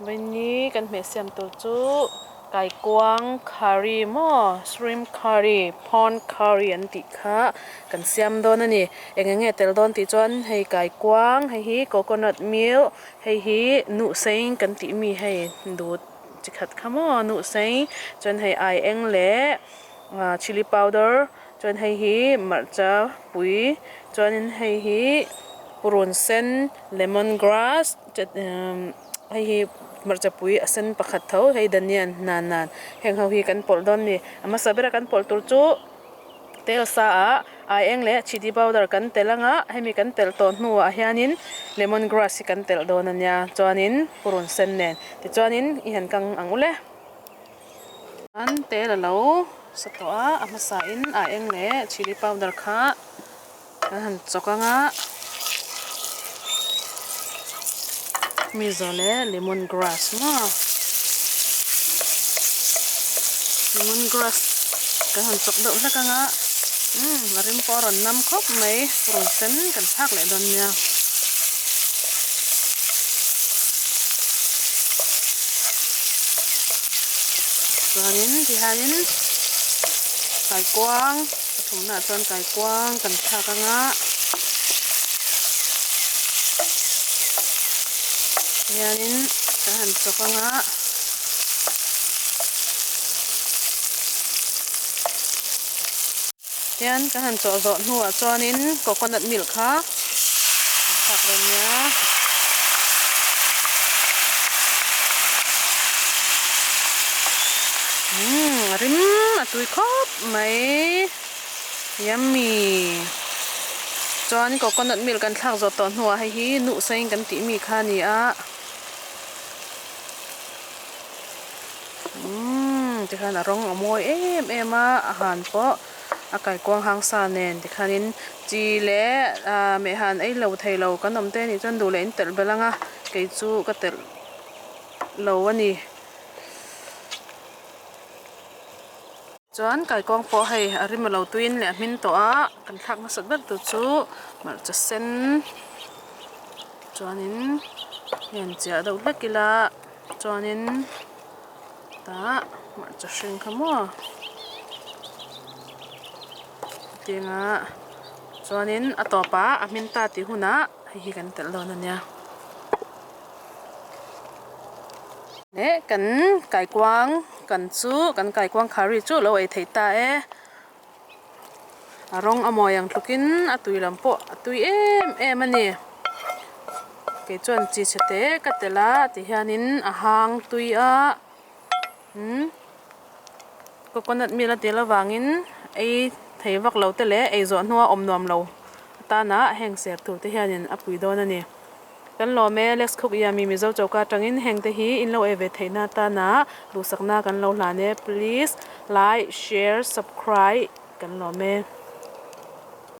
วันนี้กันเมเสียมตัวจุไก่กวางคารีหม้อชริมคารีพอนคารีอันติค่ะกันเสียมโดนนี่เองเงี้ยเตลโดนติจวนให้ไก่กวางให้ฮีโคโคนัทมิลให้ฮีนุเซงกันติมีให้ดูจิขัดขโมนุเซงจนให้ไอเองเละชิลลี่พาวเดอร์จนให้ฮีมัรจาปุยจนให้ฮีปรุนเส้นเลมอนกราสจะให้ฮีมัรจะปุยเส้นประคัดเท่าให้ดันเนียนนานๆแห่งเขาฮีกันปอลดอนนี่อามาสับเบระกันปอลตุจุเตลซาไอเองเละชิดีบาวดาร์กันเตลังให้มีกันเตลตอนหัวอาหานินเลมอนกราสกันเตลโดนันยาจวนินปรุนเส้นเนนแต่จวนินอีหันกังอังอุเล่อันเตลแล้วสตัวอามาใส่ไอเองเละชิดีบาวดาร์ค่ะหันจกังมีโซเล่เลมอนกราสมาเลมอนกราสกันหันจกเดือดแล้วกันมาริมปอร์น้ำครบไหมปรุงเส้นกันพักเลยดอนเนี่ยส่วนนี้ที่หานี้ไก่กวางผมน่ะส่วนไก่กวางกันพักกันyanin kahan sokanga yan kahan so nuwa chuanin coconut milk ha phak lên nhá rim atui khop mai yummy chuan coconut milk kan thak zo ton nuwa hei hi nu sein kan ti mi kha ni aที่ขันร้องอมวยมาอาหารเพาะอากาศกว้างหางซาเนนที่ขันจีเล่เมหันเหลาไทยเหลากันน้ำเต้นนี่จนดูเลยเตลเบลังไก่จูก็เตลเหลาวันนี้จวนไก่กวางพอให้อาริมาเหลาตุนเลยมินตัวกันทักมาสักแบบตัวจูมาจะเส้นจวนนี้เห็นเจ้าดาวเล็กกีฬาจวนนี้ตามาจะชิงขโมยเตียงส่วนนี้ต่อไปมินตาติหุนะให้กันเตลนั่นเนี่ยเนี่ยกันไก่กวางกันจูกันไก่กวางคาริจูเราไอ้ไทยตาร้องอมอยอย่างทุกินตุยลำโพตุยมันนี่เกี่ยจวนจีเสตกัตเตล่าที่ฮานินอาหางตุยcoconut milkเตลวางินไอไทยวักเราเตลไอจวนหัวอมนวมเราตาหน้าแห่งเสียถูที่เฮียนินอปุยโดนนี่กันรอแม่เล็กคุกยามีเจ้าเจ้ากาจังอินแห่งเตฮีอินเราเอเวทไทยหน้าตาหน้าดูสักหน้ากันเราหลานเนี่ย please like share subscribe กันรอแม่